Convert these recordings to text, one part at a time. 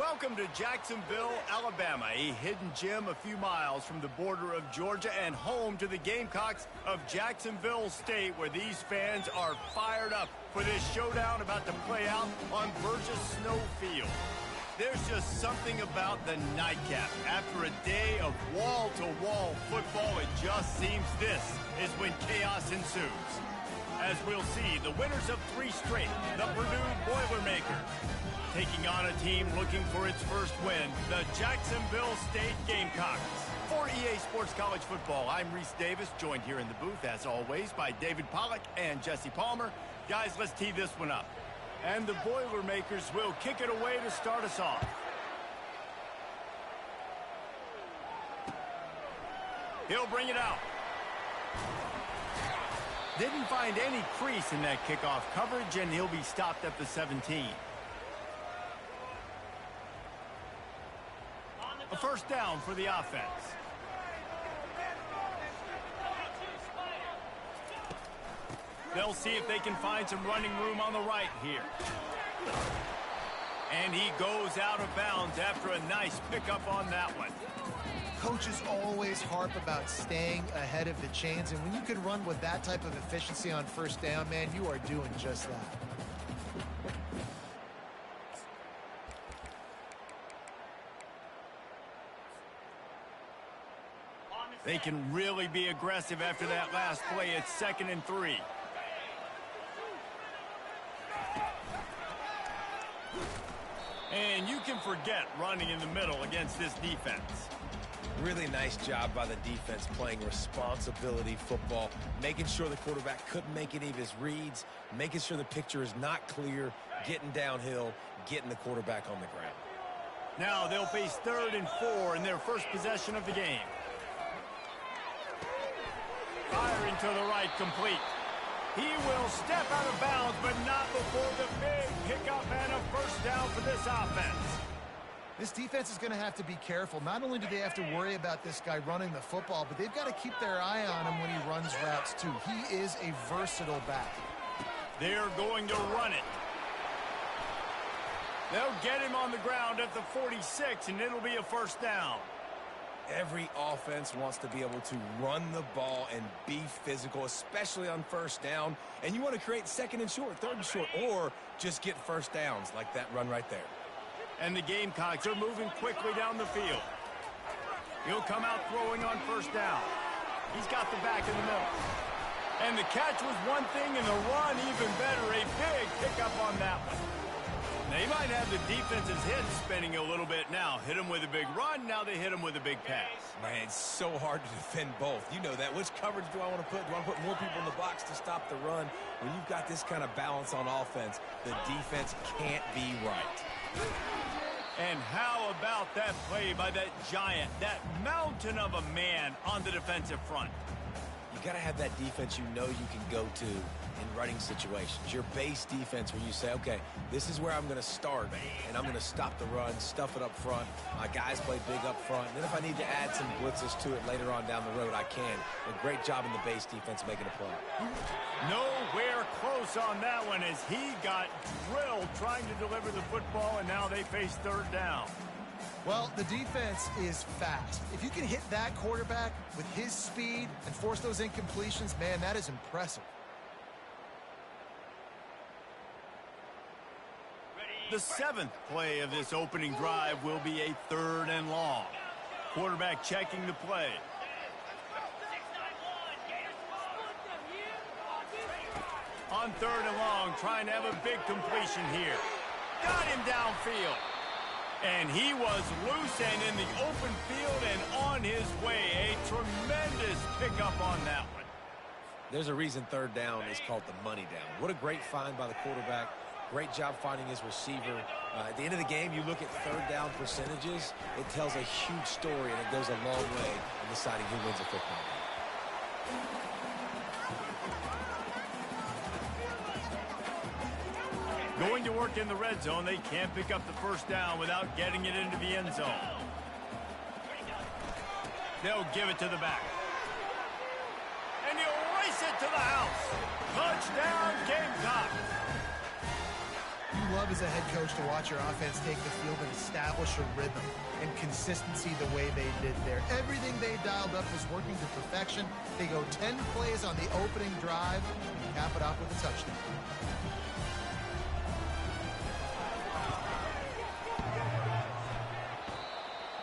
Welcome to Jacksonville, Alabama, a hidden gem a few miles from the border of Georgia and home to the Gamecocks of Jacksonville State, where these fans are fired up for this showdown about to play out on Burgess Snow Field. There's just something about the nightcap. After a day of wall-to-wall football, it just seems this is when chaos ensues. As we'll see, the winners of 3 straight, the Purdue Boilermakers, taking on a team looking for its first win, the Jacksonville State Gamecocks. For EA Sports College Football, I'm Reese Davis, joined here in the booth, as always, by David Pollack and Jesse Palmer. Guys, let's tee this one up. And the Boilermakers will kick it away to start us off. He'll bring it out. Didn't find any crease in that kickoff coverage, and he'll be stopped at the 17. A first down for the offense. They'll see if they can find some running room on the right here. And he goes out of bounds after a nice pickup on that one. Coaches always harp about staying ahead of the chains, and when you can run with that type of efficiency on first down, man, you are doing just that. They can really be aggressive after that last play. It's 2nd and 3. And you can forget running in the middle against this defense. Really nice job by the defense playing responsibility football, making sure the quarterback couldn't make any of his reads, making sure the picture is not clear, getting downhill, getting the quarterback on the ground. Now they'll face 3rd and 4 in their first possession of the game. Firing to the right, complete. He will step out of bounds, but not before the big pickup and a first down for this offense. This defense is going to have to be careful. Not only do they have to worry about this guy running the football, but they've got to keep their eye on him when he runs routes too. He is a versatile back. They're going to run it. They'll get him on the ground at the 46, and it'll be a first down. Every offense wants to be able to run the ball and be physical, especially on first down. And you want to create 2nd and short, 3rd and short, or just get first downs like that run right there. And the Gamecocks are moving quickly down the field. He'll come out throwing on first down. He's got the back in the middle. And the catch was one thing, and the run even better. A big pickup on that one. They might have the defense's head spinning a little bit now. Hit him with a big run, now they hit him with a big pass. Man, it's so hard to defend both. You know that. Which coverage do I want to put? Do I want to put more people in the box to stop the run? When you've got this kind of balance on offense, the defense can't be right. And how about that play by that giant, that mountain of a man on the defensive front? You got to have that defense you know you can go to in running situations. Your base defense where you say, okay, this is where I'm going to start, and I'm going to stop the run, stuff it up front. My guys play big up front. And then if I need to add some blitzes to it later on down the road, I can. A great job in the base defense making a play. Nowhere close on that one as he got drilled trying to deliver the football, and now they face 3rd down. Well, the defense is fast. If you can hit that quarterback with his speed and force those incompletions, man, that is impressive. The 7th play of this opening drive will be a 3rd and long. Quarterback checking the play. On 3rd and long, trying to have a big completion here. Got him downfield. And he was loose and in the open field and on his way. A tremendous pickup on that one. There's a reason 3rd down is called the money down. What a great find by the quarterback. Great job finding his receiver. At the end of the game, you look at 3rd down percentages. It tells a huge story, and it goes a long way in deciding who wins a football game. Going to work in the red zone. They can't pick up the first down without getting it into the end zone. They'll give it to the back. And he'll race it to the house. Touchdown, Gamecocks. You love as a head coach to watch your offense take the field and establish a rhythm and consistency the way they did there. Everything they dialed up was working to perfection. They go 10 plays on the opening drive and cap it off with a touchdown.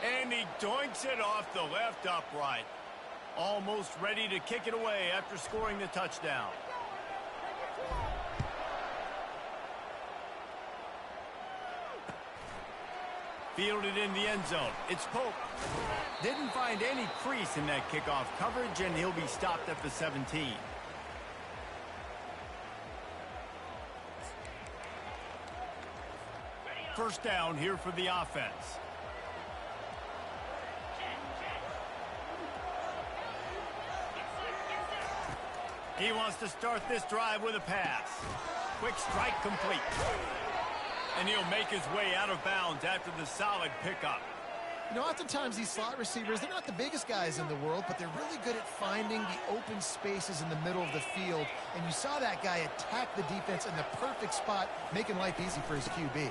And he doinks it off the left upright. Almost ready to kick it away after scoring the touchdown. Fielded in the end zone. It's Pope. Didn't find any crease in that kickoff coverage, and he'll be stopped at the 17. First down here for the offense. He wants to start this drive with a pass. Quick strike complete. And he'll make his way out of bounds after the solid pickup. You know, oftentimes these slot receivers, they're not the biggest guys in the world, but they're really good at finding the open spaces in the middle of the field. And you saw that guy attack the defense in the perfect spot, making life easy for his QB.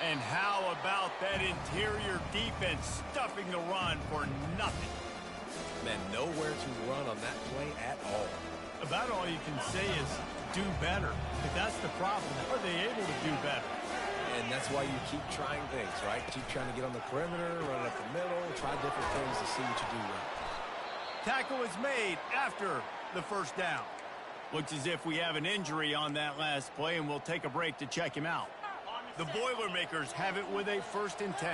And how about that interior defense stuffing the run for nothing? Man, nowhere to run on that play at all. About all you can say is do better. But that's the problem. Are they able to do better? And that's why you keep trying things, right? Keep trying to get on the perimeter, run up the middle, try different things to see what you do well. Tackle is made after the first down. Looks as if we have an injury on that last play, and we'll take a break to check him out. The Boilermakers have it with a 1st and 10.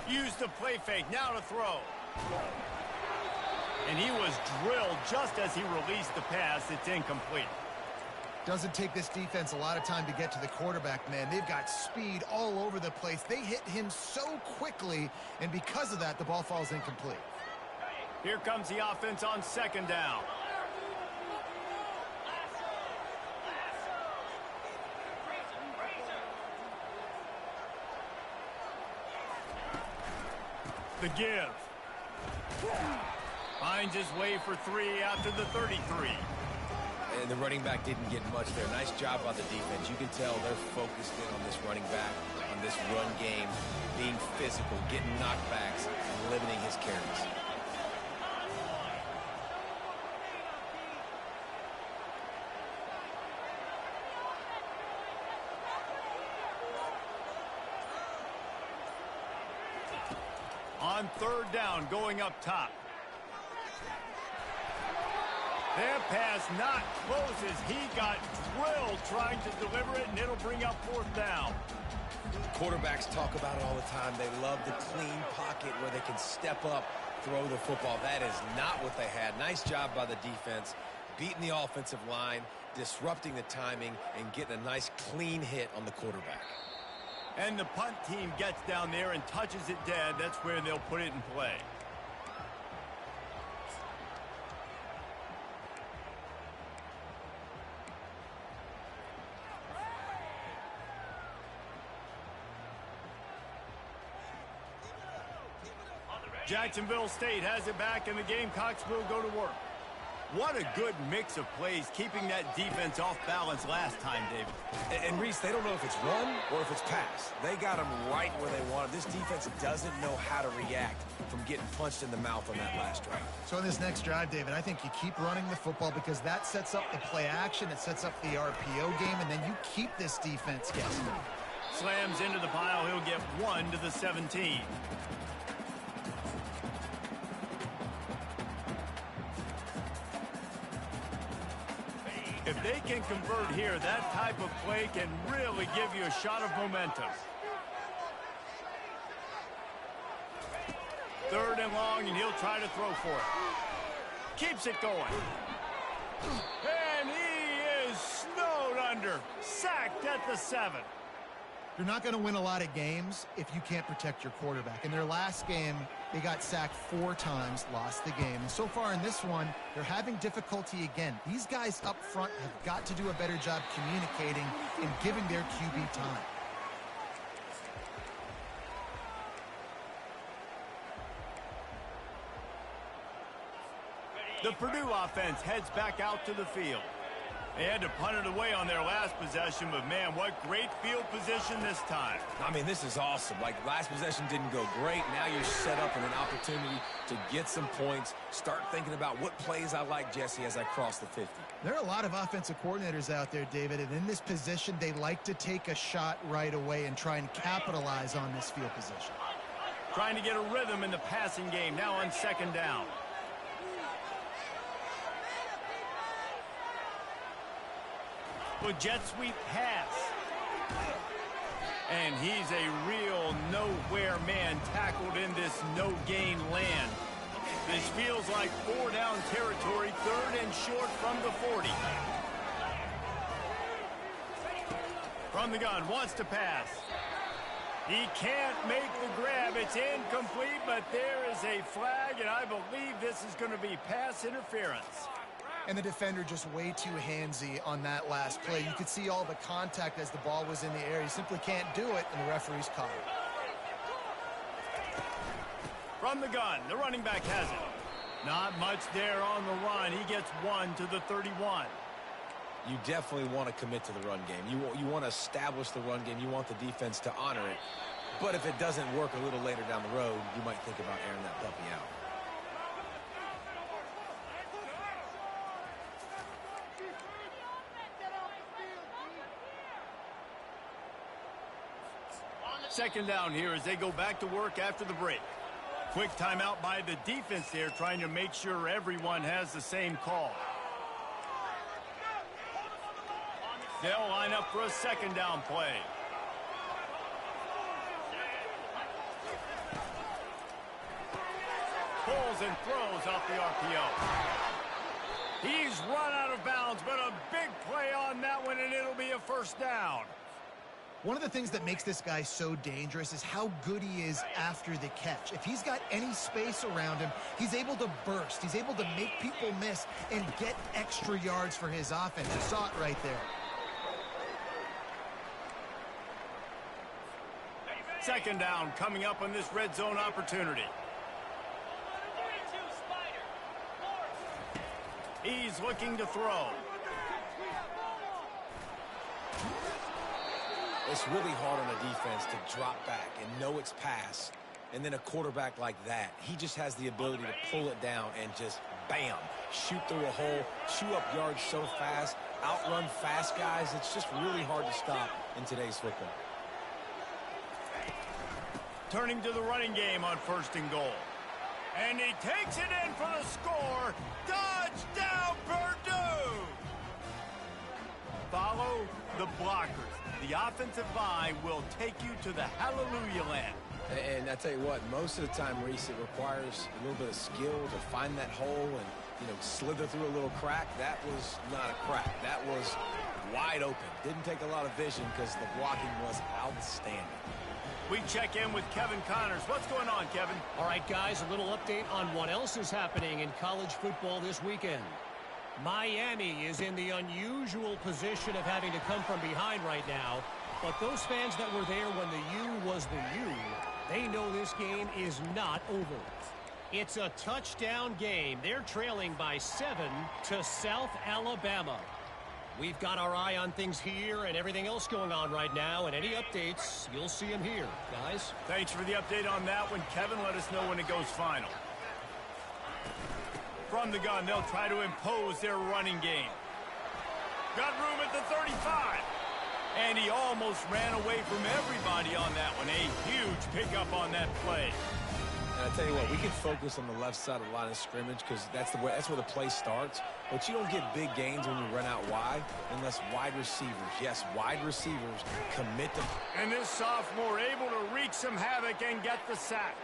Use the play fake, now to throw. And he was drilled just as he released the pass. It's incomplete. Doesn't take this defense a lot of time to get to the quarterback, man. They've got speed all over the place. They hit him so quickly, and because of that, the ball falls incomplete. Here comes the offense on 2nd down. The give. Finds his way for 3 after the 33. And the running back didn't get much there. Nice job by the defense. You can tell they're focused in on this running back, on this run game, being physical, getting knockbacks, and limiting his carries. On 3rd down, going up top. That pass not close as he got drilled trying to deliver it, and it'll bring up 4th down. Quarterbacks talk about it all the time. They love the clean pocket where they can step up, throw the football. That is not what they had. Nice job by the defense, beating the offensive line, disrupting the timing, and getting a nice clean hit on the quarterback. And the punt team gets down there and touches it dead. That's where they'll put it in play. Jacksonville State has it back, and the Gamecocks will go to work. What a good mix of plays, keeping that defense off balance last time, David. And Reese, they don't know if it's run or if it's pass. They got them right where they want it. This defense doesn't know how to react from getting punched in the mouth on that last drive. So in this next drive, David, I think you keep running the football because that sets up the play action, it sets up the RPO game, and then you keep this defense guessing. Slams into the pile. He'll get 1 to the 17. If they can convert here, that type of play can really give you a shot of momentum. 3rd and long, and he'll try to throw for it. Keeps it going. And he is snowed under. Sacked at the 7. You're not going to win a lot of games if you can't protect your quarterback. In their last game, they got sacked 4 times, lost the game. And so far in this one, they're having difficulty again. These guys up front have got to do a better job communicating and giving their QB time. The Purdue offense heads back out to the field. They had to punt it away on their last possession, but man, what great field position this time. I mean, this is awesome. Like, last possession didn't go great. Now you're set up in an opportunity to get some points. Start thinking about what plays I like, Jesse, as I cross the 50. There are a lot of offensive coordinators out there, David, and in this position, they like to take a shot right away and try and capitalize on this field position. Trying to get a rhythm in the passing game now on second down. With jet sweep pass. And he's a real nowhere man tackled in this no-gain land. This feels like 4-down territory, 3rd and short from the 40. From the gun, wants to pass. He can't make the grab. It's incomplete, but there is a flag, and I believe this is going to be pass interference. And the defender just way too handsy on that last play. You could see all the contact as the ball was in the air. He simply can't do it, and the referee's called it. From the gun, the running back has it. Not much there on the run. He gets 1 to the 31. You definitely want to commit to the run game. You want to establish the run game. You want the defense to honor it. But if it doesn't work a little later down the road, you might think about airing that puppy out. Second down here as they go back to work after the break. Quick timeout by the defense there, trying to make sure everyone has the same call. They'll line up for a second down play. Pulls and throws off the RPO. He's run out of bounds, but a big play on that one, and it'll be a first down. One of the things that makes this guy so dangerous is how good he is after the catch. If he's got any space around him, he's able to burst. He's able to make people miss and get extra yards for his offense. You saw it right there. Second down coming up on this red zone opportunity. He's looking to throw. It's really hard on a defense to drop back and know it's pass. And then a quarterback like that, he just has the ability to pull it down and just, bam, shoot through a hole, chew up yards so fast, outrun fast guys. It's just really hard to stop in today's football. Turning to the running game on 1st and goal. And he takes it in for the score. Touchdown, Purdue! Follow the blockers. The offensive line will take you to the hallelujah land. And I tell you what, most of the time, Reese, it requires a little bit of skill to find that hole and, slither through a little crack. That was not a crack. That was wide open. Didn't take a lot of vision because the blocking was outstanding. We check in with Kevin Connors. What's going on, Kevin? All right, guys, a little update on what else is happening in college football this weekend. Miami is in the unusual position of having to come from behind right now. But those fans that were there when the U was the U, they know this game is not over. It's a touchdown game. They're trailing by 7 to South Alabama. We've got our eye on things here and everything else going on right now, and any updates, you'll see them here, guys. Thanks for the update on that one, Kevin. Let us know when it goes final. From the gun, they'll try to impose their running game. Got room at the 35. And he almost ran away from everybody on that one. A huge pickup on that play. And I tell you what, we can focus on the left side of the line of scrimmage because that's where the play starts. But you don't get big gains when you run out wide unless wide receivers, yes, wide receivers commit to. And this sophomore able to wreak some havoc and get the sack.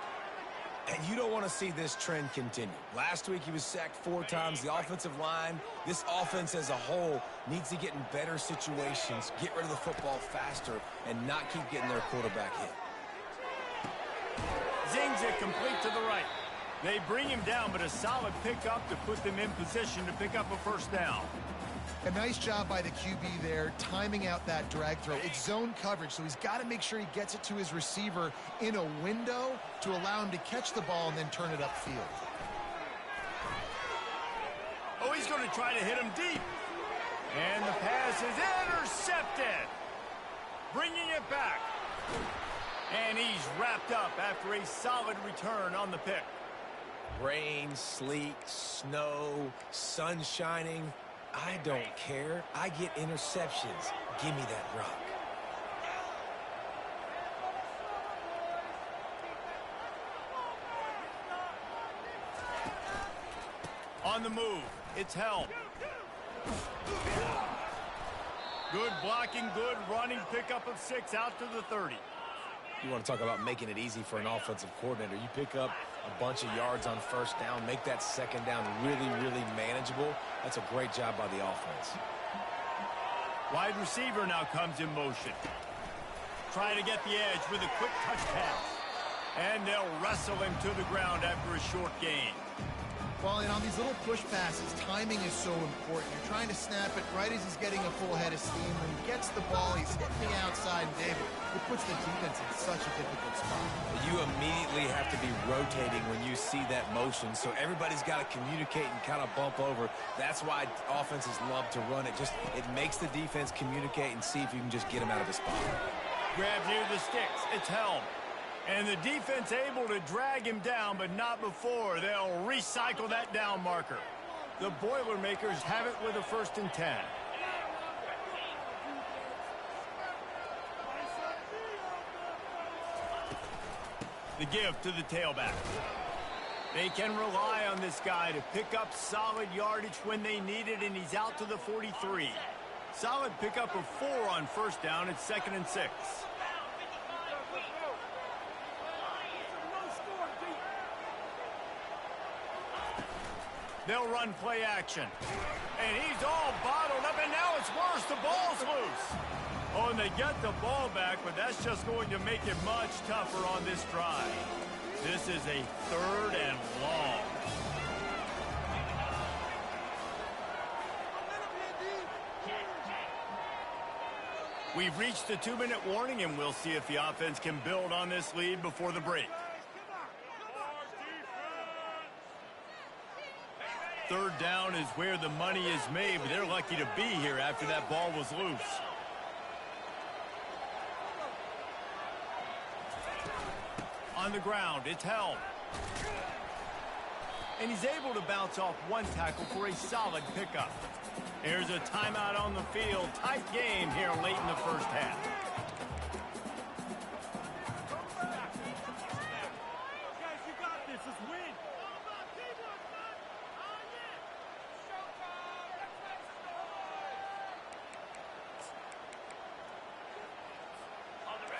And you don't want to see this trend continue. Last week he was sacked 4 times. The offensive line, this offense as a whole, needs to get in better situations, get rid of the football faster, and not keep getting their quarterback hit. Zings it complete to the right. They bring him down, but a solid pickup to put them in position to pick up a first down. A nice job by the QB there, timing out that drag throw. It's zone coverage, so he's got to make sure he gets it to his receiver in a window to allow him to catch the ball and then turn it upfield. Oh, he's going to try to hit him deep. And the pass is intercepted. Bringing it back. And he's wrapped up after a solid return on the pick. Rain, sleet, snow, sun shining. I don't care. I get interceptions. Give me that rock. On the move, it's Helm. Good blocking, good running, pickup of 6 out to the 30. You want to talk about making it easy for an offensive coordinator. You pick up a bunch of yards on first down, make that second down really, really manageable. That's a great job by the offense. Wide receiver now comes in motion. Trying to get the edge with a quick touch pass. And they'll wrestle him to the ground after a short gain. Well, and on these little push passes, timing is so important. You're trying to snap it right as he's getting a full head of steam. When he gets the ball, he's hitting the outside, and David, it puts the defense in such a difficult spot. You immediately have to be rotating when you see that motion, so everybody's got to communicate and kind of bump over. That's why offenses love to run it. It makes the defense communicate and see if you can just get him out of the spot. Grab near the sticks. It's Helm. And the defense able to drag him down, but not before. They'll recycle that down marker. The Boilermakers have it with a 1st and 10. The give to the tailback. They can rely on this guy to pick up solid yardage when they need it, and he's out to the 43. Solid pickup of 4 on first down. It's 2nd and 6. They'll run play action. And he's all bottled up, and now it's worse. The ball's loose. Oh, and they get the ball back, but that's just going to make it much tougher on this drive. This is a 3rd and long. We've reached the 2-minute warning, and we'll see if the offense can build on this lead before the break. 3rd down is where the money is made, but they're lucky to be here after that ball was loose. On the ground, it's Helm. And he's able to bounce off one tackle for a solid pickup. Here's a timeout on the field. Tight game here late in the first half.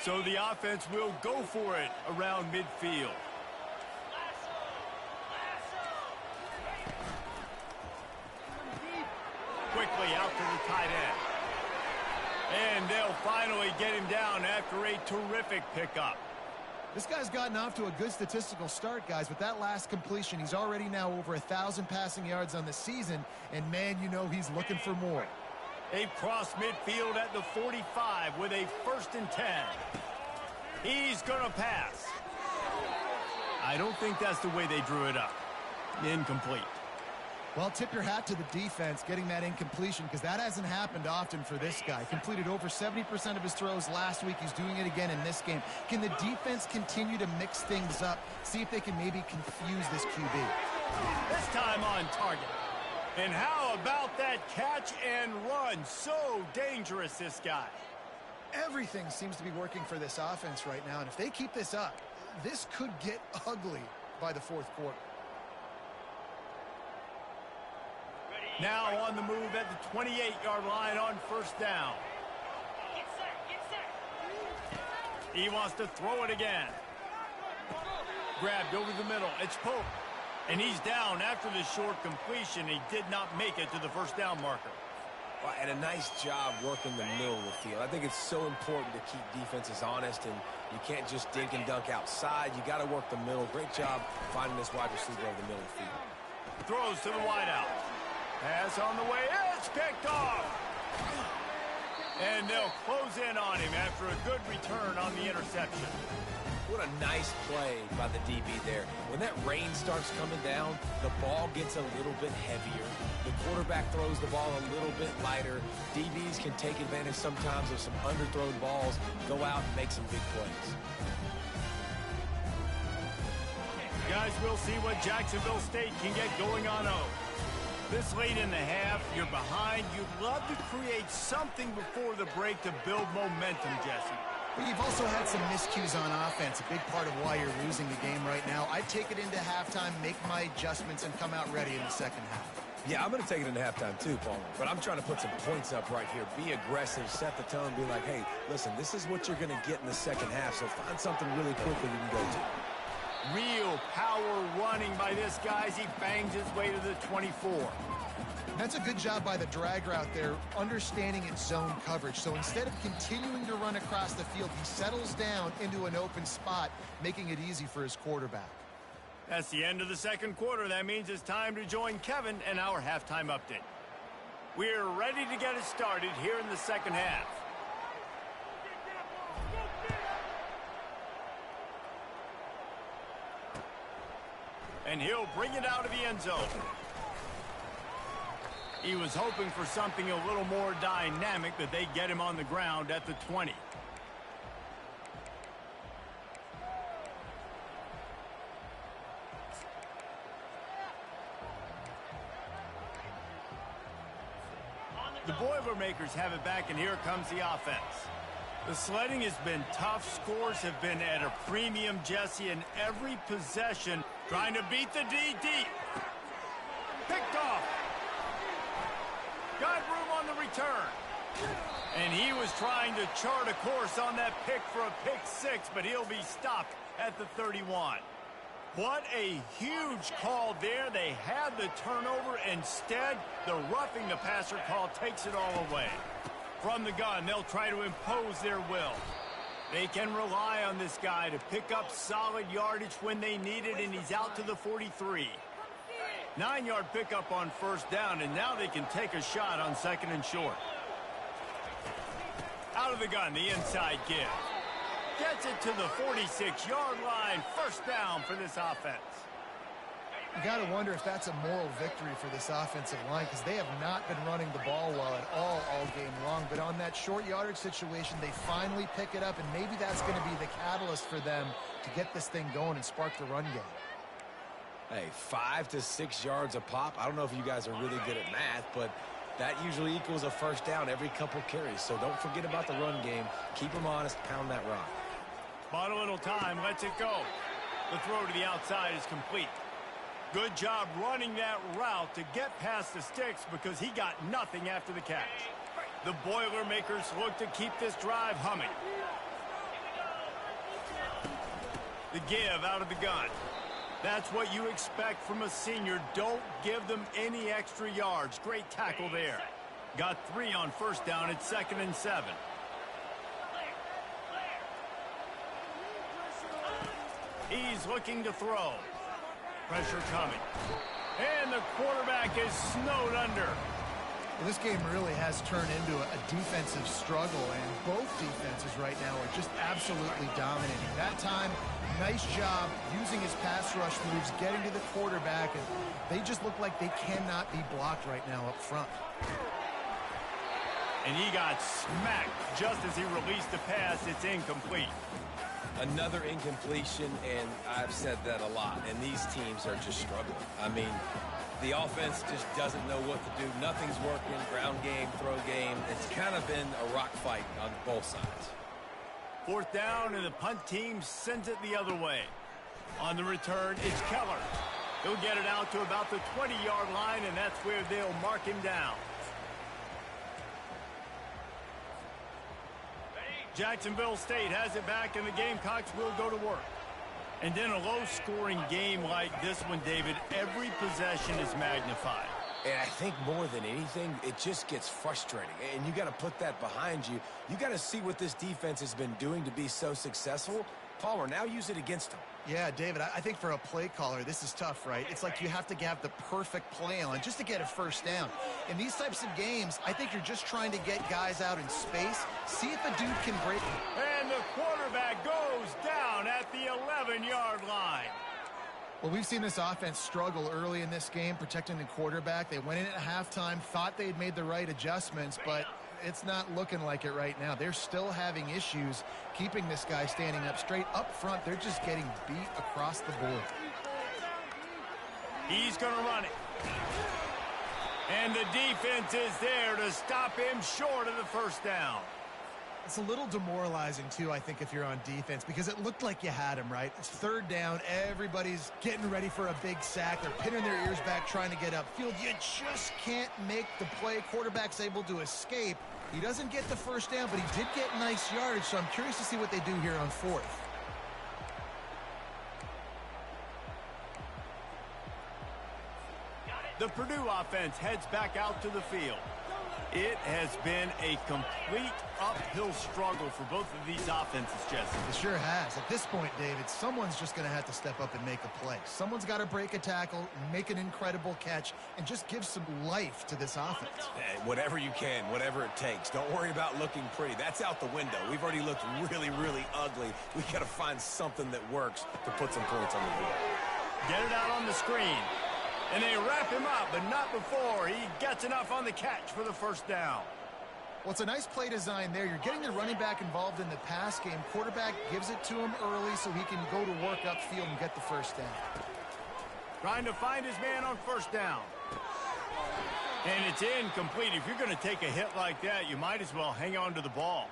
So the offense will go for it around midfield. Quickly out to the tight end. And they'll finally get him down after a terrific pickup. This guy's gotten off to a good statistical start, guys. With that last completion, he's already now over 1,000 passing yards on the season. And, man, you know he's looking for more. They've crossed midfield at the 45 with a 1st and 10. He's going to pass. I don't think that's the way they drew it up. Incomplete. Well, tip your hat to the defense getting that incompletion, because that hasn't happened often for this guy. Completed over 70% of his throws last week. He's doing it again in this game. Can the defense continue to mix things up, see if they can maybe confuse this QB? This time on target. And how about that catch and run? So dangerous, this guy. Everything seems to be working for this offense right now, and if they keep this up, this could get ugly by the 4th quarter. Now on the move at the 28-yard line on 1st down. He wants to throw it again. Grabbed over the middle. It's Pope. And he's down after the short completion. He did not make it to the 1st down marker. Well, and a nice job working the middle of the field. I think it's so important to keep defenses honest, and you can't just dink and dunk outside. You got to work the middle. Great job finding this wide receiver over the middle of the field. Throws to the wideout. Pass on the way. It's picked off. And they'll close in on him after a good return on the interception. What a nice play by the DB there. When that rain starts coming down, the ball gets a little bit heavier. The quarterback throws the ball a little bit lighter. DBs can take advantage sometimes of some underthrown balls, go out and make some big plays. Guys, we'll see what Jacksonville State can get going on O. This late in the half, you're behind. You'd love to create something before the break to build momentum, Jesse. But you've also had some miscues on offense, a big part of why you're losing the game right now. I'd take it into halftime, make my adjustments, and come out ready in the second half. Yeah, I'm going to take it into halftime too, Paul. But I'm trying to put some points up right here. Be aggressive, set the tone, be like, hey, listen, this is what you're going to get in the second half, so find something really quickly you can go to. Real power running by this guy as he bangs his way to the 24. That's a good job by the drag route there, understanding its zone coverage. So instead of continuing to run across the field, he settles down into an open spot, making it easy for his quarterback. That's the end of the second quarter. That means it's time to join Kevin and our halftime update. We're ready to get it started here in the second half. And he'll bring it out of the end zone. He was hoping for something a little more dynamic, that they get him on the ground at the 20. The Boilermakers have it back, and here comes the offense. The sledding has been tough. Scores have been at a premium, Jesse, in every possession, trying to beat the DD. Picked off. Got room on the return. And he was trying to chart a course on that pick for a pick six, but he'll be stopped at the 31. What a huge call there. They had the turnover. Instead, the roughing the passer call takes it all away. From the gun, they'll try to impose their will. They can rely on this guy to pick up solid yardage when they need it, and he's out to the 43. 9-yard pickup on first down, and now they can take a shot on second and short. Out of the gun, the inside give. Gets it to the 46-yard line. First down for this offense. You got to wonder if that's a moral victory for this offensive line, because they have not been running the ball well at all game long. But on that short yardage situation, they finally pick it up, and maybe that's going to be the catalyst for them to get this thing going and spark the run game. Hey, 5 to 6 yards a pop. I don't know if you guys are really good at math, but that usually equals a first down every couple carries. So don't forget about the run game. Keep them honest. Pound that rock. Bought a little time. Lets it go. The throw to the outside is complete. Good job running that route to get past the sticks, because he got nothing after the catch. The Boilermakers look to keep this drive humming. The give out of the gun. That's what you expect from a senior. Don't give them any extra yards. Great tackle there. Got 3 on first down. It's 2nd and 7. He's looking to throw. Pressure coming. And the quarterback is snowed under. Well, this game really has turned into a defensive struggle, and both defenses right now are just absolutely dominating. That time, nice job using his pass rush moves, getting to the quarterback, and they just look like they cannot be blocked right now up front. And he got smacked just as he released the pass. It's incomplete. Another incompletion, and I've said that a lot, and these teams are just struggling. I mean, the offense just doesn't know what to do. Nothing's working. Ground game, throw game. It's kind of been a rock fight on both sides. 4th down, and the punt team sends it the other way. On the return, it's Keller. He'll get it out to about the 20-yard line, and that's where they'll mark him down. Jacksonville State has it back, and the Gamecocks will go to work. And in a low-scoring game like this one, David, every possession is magnified. And I think more than anything, it just gets frustrating. And you got to put that behind you. You got to see what this defense has been doing to be so successful. Palmer, now use it against him. Yeah, David, I think for a play caller, this is tough, right? It's like you have to have the perfect play on just to get a first down. In these types of games, I think you're just trying to get guys out in space, see if a dude can break. And the quarterback goes down at the 11-yard line. Well, we've seen this offense struggle early in this game, protecting the quarterback. They went in at halftime, thought they'd made the right adjustments, but it's not looking like it right now. They're still having issues keeping this guy standing up straight. Up front, they're just getting beat across the board. He's going to run it. And the defense is there to stop him short of the first down. It's a little demoralizing, too, I think, if you're on defense, because it looked like you had him, right? It's third down. Everybody's getting ready for a big sack. They're pinning their ears back, trying to get upfield. You just can't make the play. Quarterback's able to escape. He doesn't get the first down, but he did get nice yardage, so I'm curious to see what they do here on fourth. The Purdue offense heads back out to the field. It has been a complete uphill struggle for both of these offenses, Jesse. It sure has. At this point, David, someone's just going to have to step up and make a play. Someone's got to break a tackle, make an incredible catch, and just give some life to this offense. Hey, whatever you can, whatever it takes. Don't worry about looking pretty. That's out the window. We've already looked really, really ugly. We got to find something that works to put some points on the board. Get it out on the screen. And they wrap him up, but not before he gets enough on the catch for the first down. Well, it's a nice play design there. You're getting the running back involved in the pass game. Quarterback gives it to him early so he can go to work upfield and get the first down. Trying to find his man on first down. And it's incomplete. If you're going to take a hit like that, you might as well hang on to the ball.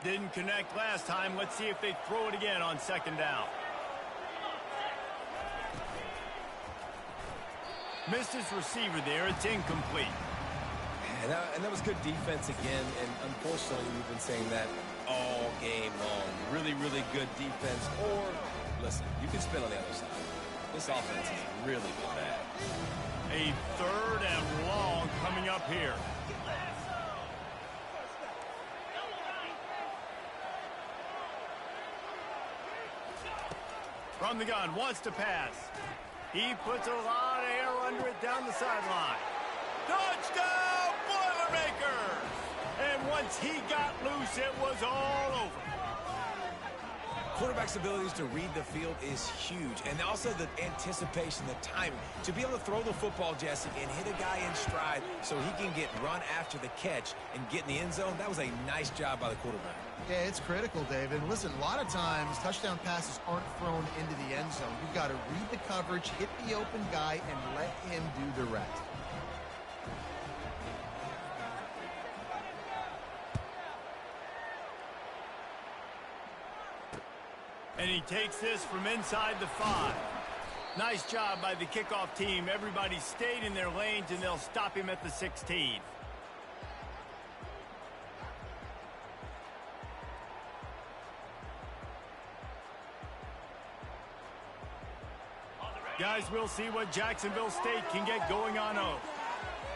Didn't connect last time. Let's see if they throw it again on second down. Missed his receiver there. It's incomplete. And that was good defense again. And unfortunately, we've been saying that all game long. Really, really good defense. Or, listen, you can spin on the other side. This offense has really been bad. A third and long coming up here. From the gun, wants to pass. He puts a lot of air under it down the sideline. Touchdown, Boilermakers! And once he got loose, it was all over. Quarterback's abilities to read the field is huge. And also the anticipation, the timing. To be able to throw the football, Jesse, and hit a guy in stride so he can get run after the catch and get in the end zone, that was a nice job by the quarterback. Yeah, it's critical, David. Listen, a lot of times touchdown passes aren't thrown into the end zone. You've got to read the coverage, hit the open guy, and let him do the rest. And he takes this from inside the 5. Nice job by the kickoff team. Everybody stayed in their lanes, and they'll stop him at the 16. Guys, we'll see what Jacksonville State can get going on oath.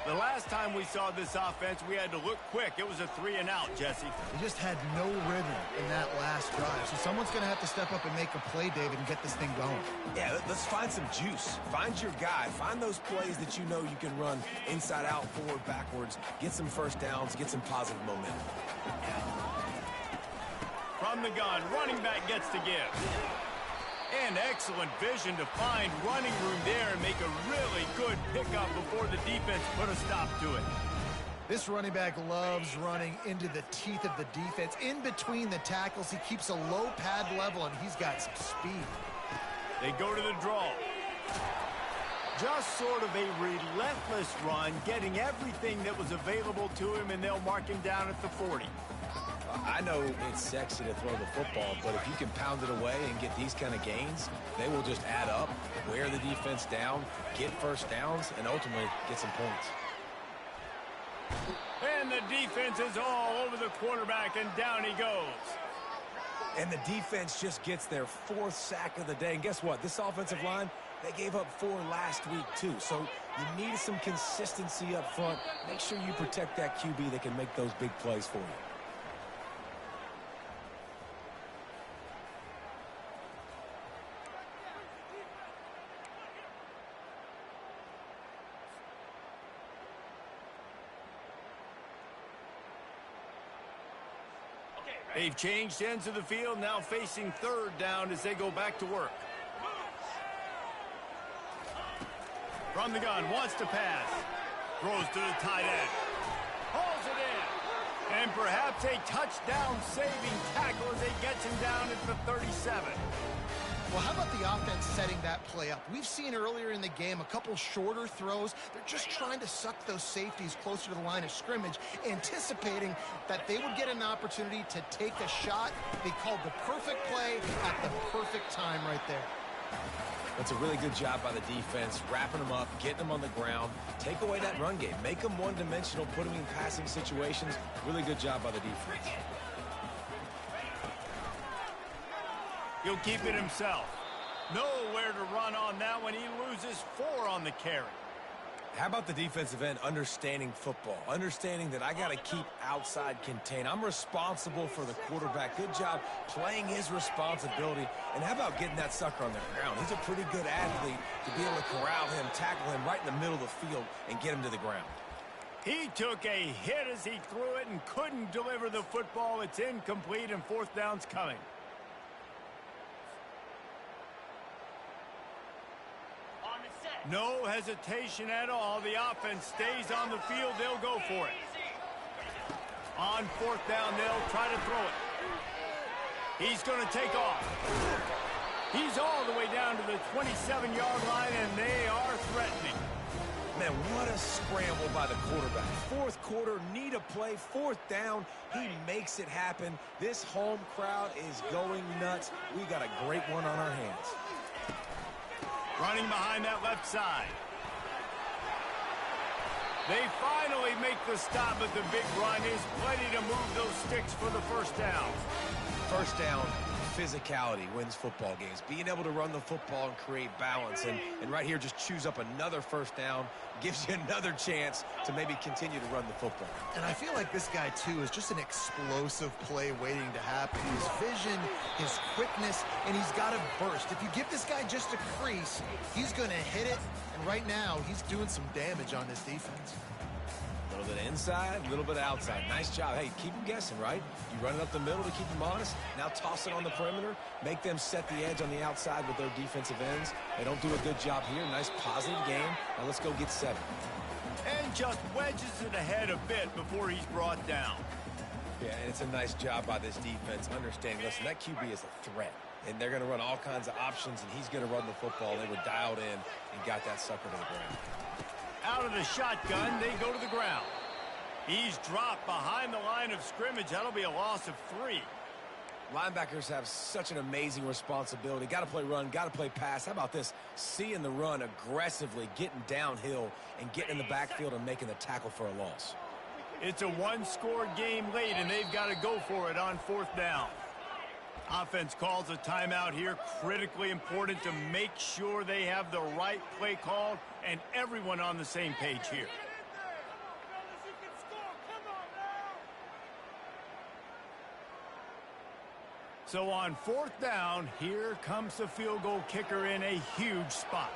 The last time we saw this offense, we had to look quick. It was a 3-and-out, Jesse. They just had no rhythm in that last drive. So someone's going to have to step up and make a play, David, and get this thing going. Yeah, let's find some juice. Find your guy. Find those plays that you know you can run inside out, forward, backwards. Get some first downs. Get some positive momentum. From the gun, running back gets to give. And excellent vision to find running room there and make a really good pickup before the defense put a stop to it. This running back loves running into the teeth of the defense. In between the tackles, he keeps a low pad level, and he's got some speed. They go to the draw. Just sort of a relentless run, getting everything that was available to him, and they'll mark him down at the 40. I know it's sexy to throw the football, but if you can pound it away and get these kind of gains, they will just add up, wear the defense down, get first downs, and ultimately get some points. And the defense is all over the quarterback, and down he goes. And the defense just gets their 4th sack of the day. And guess what? This offensive line, they gave up 4 last week, too. So you need some consistency up front. Make sure you protect that QB that can make those big plays for you. They've changed ends of the field, now facing third down as they go back to work. From the gun, wants to pass. Throws to the tight end. Hauls it in. And perhaps a touchdown-saving tackle as he gets him down at the 37. Well, how about the offense setting that play up? We've seen earlier in the game a couple shorter throws. They're just trying to suck those safeties closer to the line of scrimmage, anticipating that they would get an opportunity to take a shot. They called the perfect play at the perfect time right there. That's a really good job by the defense, wrapping them up, getting them on the ground, take away that run game, make them one-dimensional, put them in passing situations. Really good job by the defense. He'll keep it himself. Nowhere to run on that one. He loses 4 on the carry. How about the defensive end understanding football, understanding that I got to keep outside contained. I'm responsible for the quarterback. Good job playing his responsibility. And how about getting that sucker on the ground? He's a pretty good athlete to be able to corral him, tackle him right in the middle of the field, and get him to the ground. He took a hit as he threw it and couldn't deliver the football. It's incomplete, and fourth down's coming. No hesitation at all. The offense stays on the field. They'll go for it. On fourth down, they'll try to throw it. He's going to take off. He's all the way down to the 27-yard line, and they are threatening. Man, what a scramble by the quarterback. Fourth quarter, need a play, fourth down. He makes it happen. This home crowd is going nuts. We got a great one on our hands. Running behind that left side. They finally make the stop, but the big run is plenty to move those sticks for the first down. First down, physicality wins football games. Being able to run the football and create balance. And right here, just choose up another first down. Gives you another chance to maybe continue to run the football. And I feel like this guy, too, is just an explosive play waiting to happen. His vision, his quickness, and he's got a burst. If you give this guy just a crease, he's going to hit it. And right now, he's doing some damage on this defense. A little bit inside, a little bit outside. Nice job. Hey, keep them guessing, right? You run it up the middle to keep them honest. Now toss it on the perimeter. Make them set the edge on the outside with their defensive ends. They don't do a good job here. Nice positive game. Now let's go get 7. And just wedges it ahead a bit before he's brought down. Yeah, and it's a nice job by this defense understanding, listen, that QB is a threat. And they're going to run all kinds of options, and he's going to run the football. They were dialed in and got that sucker to the ground. Out of the shotgun, they go to the ground. He's dropped behind the line of scrimmage. That'll be a loss of 3. Linebackers have such an amazing responsibility. Got to play run, got to play pass. How about this? Seeing the run aggressively, getting downhill, and getting in the backfield and making the tackle for a loss. It's a one-score game late, and they've got to go for it on fourth down. Offense calls a timeout here. Critically important to make sure they have the right play called and everyone on the same page here. So on fourth down, here comes the field goal kicker in a huge spot.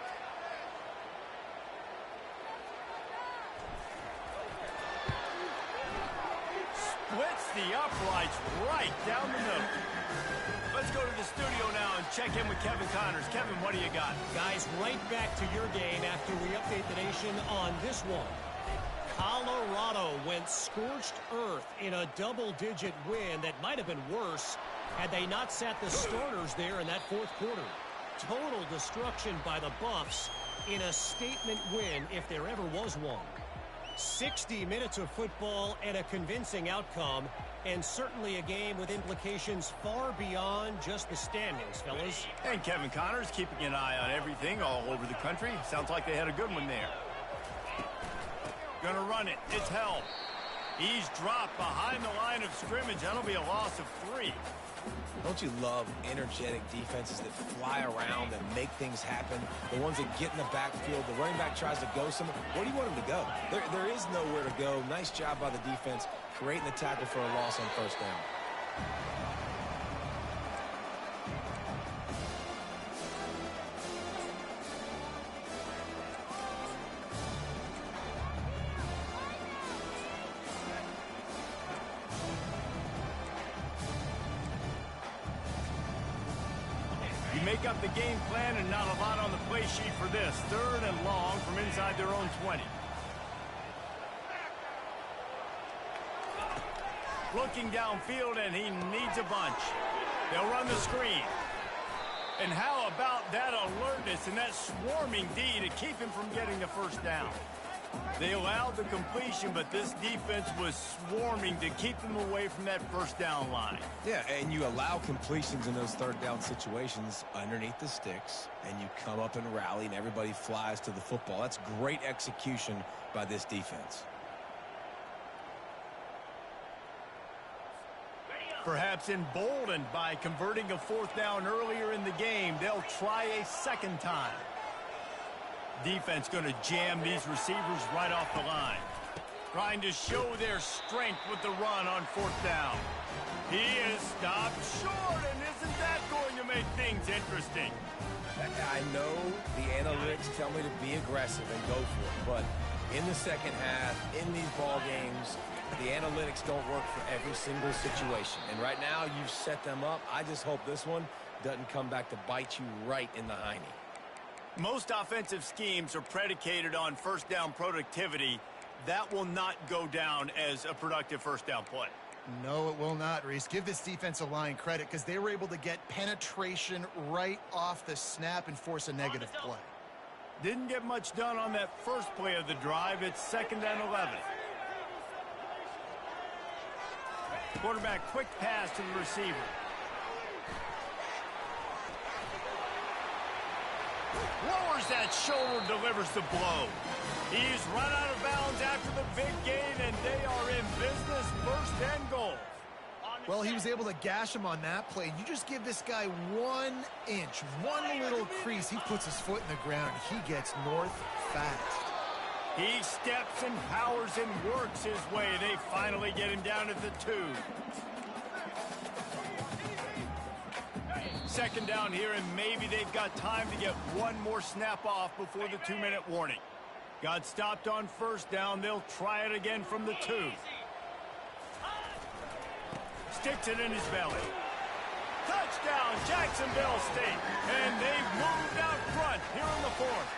Splits the uprights right down the middle. Let's go to the studio now and check in with Kevin Connors. Kevin, what do you got? Guys, right back to your game after we update the nation on this one. Colorado went scorched earth in a double-digit win that might have been worse had they not sat the starters there in that fourth quarter. Total destruction by the Buffs in a statement win if there ever was one. 60 minutes of football and a convincing outcome, and certainly a game with implications far beyond just the standings, fellas. And Kevin Connors keeping an eye on everything all over the country. Sounds like they had a good one there. Gonna run it. It's held. He's dropped behind the line of scrimmage. That'll be a loss of 3. Don't you love energetic defenses that fly around and make things happen? The ones that get in the backfield, the running back tries to go somewhere. Where do you want him to go? There is nowhere to go. Nice job by the defense creating the tackle for a loss on first down. make up the game plan and not a lot on the play sheet for this. 3rd and long from inside their own 20. Looking downfield, and he needs a bunch. They'll run the screen. And how about that alertness and that swarming D to keep him from getting the first down? They allowed the completion, but this defense was swarming to keep them away from that first down line. Yeah, and you allow completions in those 3rd down situations underneath the sticks, and you come up and rally, and everybody flies to the football. That's great execution by this defense. Perhaps emboldened by converting a 4th down earlier in the game, they'll try a second time. Defense going to jam these receivers right off the line. Trying to show their strength with the run on 4th down. He is stopped short, and isn't that going to make things interesting? I know the analytics tell me to be aggressive and go for it, but in the second half, in these ball games, the analytics don't work for every single situation. And right now, you've set them up. I just hope this one doesn't come back to bite you right in the hiney. Most offensive schemes are predicated on 1st down productivity. That will not go down as a productive 1st down play. No, it will not, Reese. Give this defensive line credit because they were able to get penetration right off the snap and force a negative play. Didn't get much done on that first play of the drive. It's 2nd and 11. Quarterback quick pass to the receiver. Lowers that shoulder, delivers the blow. He's run out of bounds after the big gain, and they are in business, 1st and goal. Well, he was able to gash him on that play. You just give this guy 1 inch, one little crease. He puts his foot in the ground. He gets north fast. He steps and powers and works his way. They finally get him down at the 2. 2nd down here, and maybe they've got time to get one more snap off before the 2-minute warning. Got stopped on 1st down. They'll try it again from the 2. Sticks it in his belly. Touchdown, Jacksonville State. And they've moved out front here in the 4th.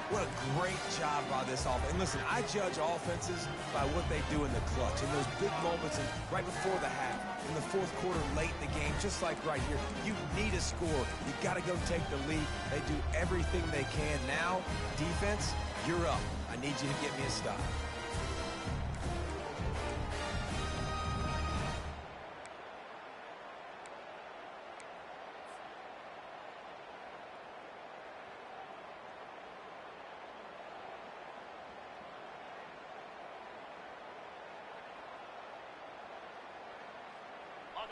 What a great job by this offense. And listen, I judge offenses by what they do in the clutch, in those big moments, and right before the half, in the 4th quarter, late in the game, just like right here. You need a score. You got to go take the lead. They do everything they can. Now, defense, you're up. I need you to get me a stop.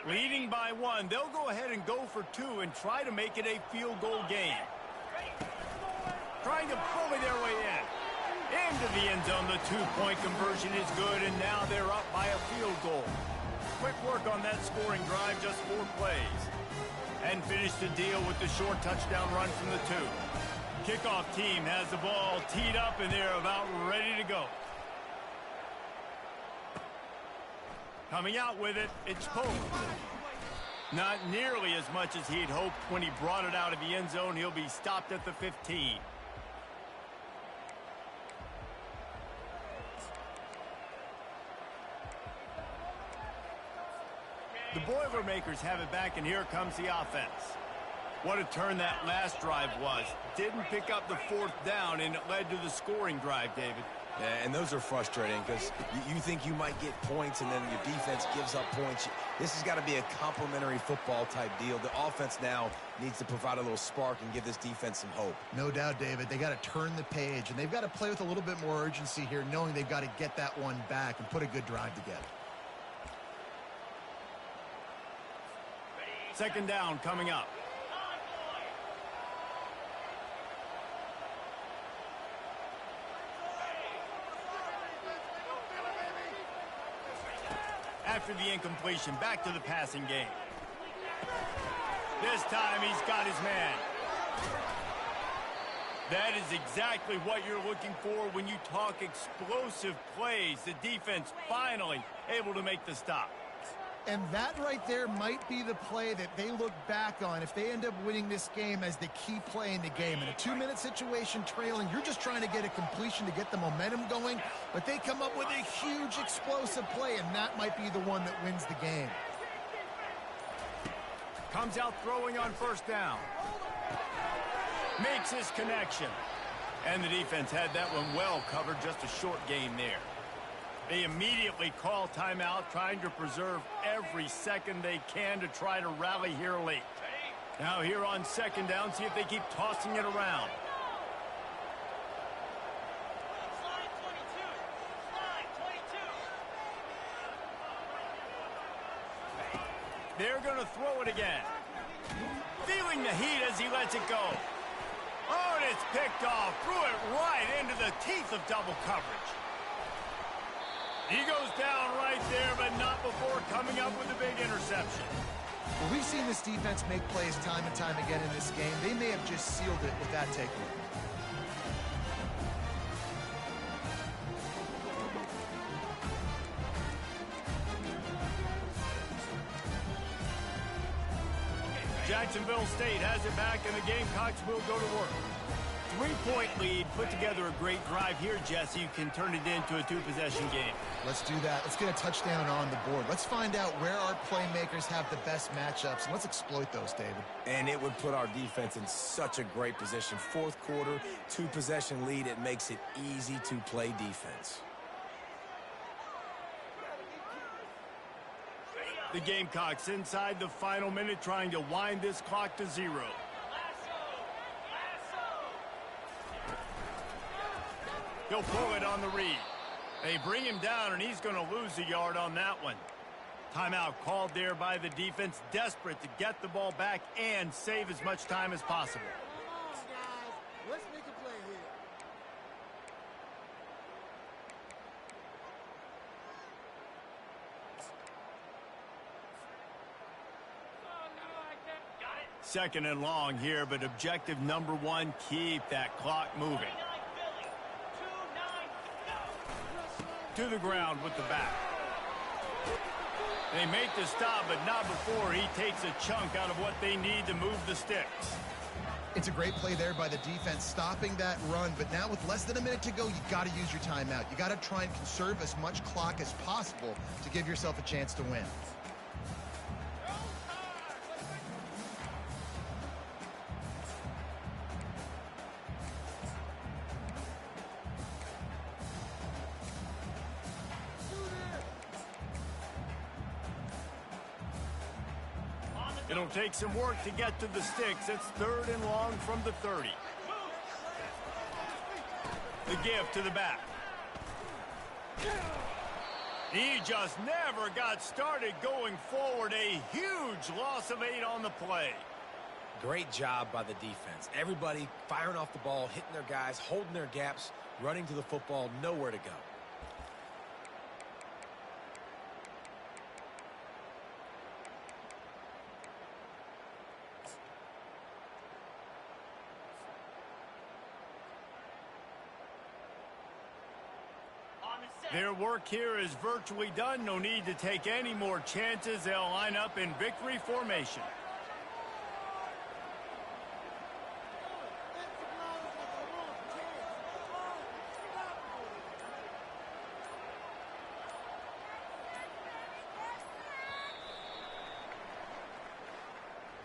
Leading by 1, they'll go ahead and go for 2 and try to make it a field goal game. Trying to bully their way in. Into the end zone, the 2-point conversion is good, and now they're up by a field goal. Quick work on that scoring drive, just 4 plays. And finish the deal with the short touchdown run from the 2. Kickoff team has the ball teed up, and they're about ready to go. Coming out with it, it's Pope. Not nearly as much as he'd hoped when he brought it out of the end zone. He'll be stopped at the 15. The Boilermakers have it back, and here comes the offense. What a turn that last drive was. Didn't pick up the 4th down, and it led to the scoring drive, David. Yeah, and those are frustrating because you think you might get points and then your defense gives up points. This has got to be a complementary football type deal. The offense now needs to provide a little spark and give this defense some hope. No doubt, David. They got to turn the page, and they've got to play with a little bit more urgency here, knowing they've got to get that one back and put a good drive together. 2nd down coming up. After the incompletion, back to the passing game. This time he's got his man. That is exactly what you're looking for when you talk explosive plays. The defense finally able to make the stop. And that right there might be the play that they look back on if they end up winning this game as the key play in the game. In a 2-minute situation trailing, you're just trying to get a completion to get the momentum going, but they come up with a huge explosive play, and that might be the one that wins the game. Comes out throwing on first down. Makes his connection. And the defense had that one well covered, just a short gain there. They immediately call timeout, trying to preserve every second they can to try to rally here late. Now here on second down, see if they keep tossing it around. They're going to throw it again. Feeling the heat as he lets it go. Oh, and it's picked off. Threw it right into the teeth of double coverage. He goes down right there, but not before coming up with a big interception. Well, we've seen this defense make plays time and time again in this game. They may have just sealed it with that takeaway. Jacksonville State has it back, and the Gamecocks will go to work. 3-point lead, put together a great drive here, Jesse. You can turn it into a 2-possession game. Let's do that. Let's get a touchdown on the board. Let's find out where our playmakers have the best matchups, and let's exploit those, David. And it would put our defense in such a great position. Fourth quarter, 2-possession lead. It makes it easy to play defense. The Gamecocks inside the final minute, trying to wind this clock to 0. He'll pull it on the read. They bring him down, and he's going to lose a yard on that one. Timeout called there by the defense, desperate to get the ball back and save as much time as possible. Come on, guys. Let's make a play here. Second and long here, but objective number 1, keep that clock moving. To the ground with the back. They make the stop, but not before he takes a chunk out of what they need to move the sticks. It's a great play there by the defense, stopping that run, but now with less than a minute to go, you got to use your timeout. You got to try and conserve as much clock as possible to give yourself a chance to win. It'll take some work to get to the sticks. It's third and long from the 30. The give to the back. He just never got started going forward. A huge loss of 8 on the play. Great job by the defense. Everybody firing off the ball, hitting their guys, holding their gaps, running to the football, nowhere to go. Their work here is virtually done. No need to take any more chances. They'll line up in victory formation.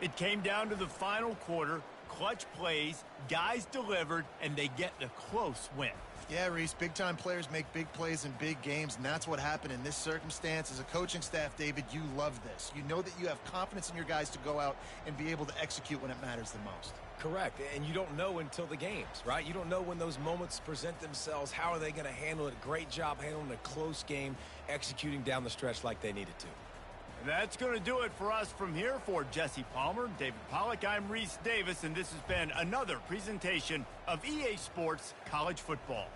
It came down to the final quarter. Clutch plays, guys delivered, and they get the close win. Yeah, Reese, big-time players make big plays in big games, and that's what happened in this circumstance. As a coaching staff, David, you love this. You know that you have confidence in your guys to go out and be able to execute when it matters the most. Correct, and you don't know until the games, right? You don't know when those moments present themselves. How are they going to handle it? Great job handling a close game, executing down the stretch like they needed to. And that's going to do it for us from here. For Jesse Palmer, David Pollack, I'm Reese Davis, and this has been another presentation of EA Sports College Football.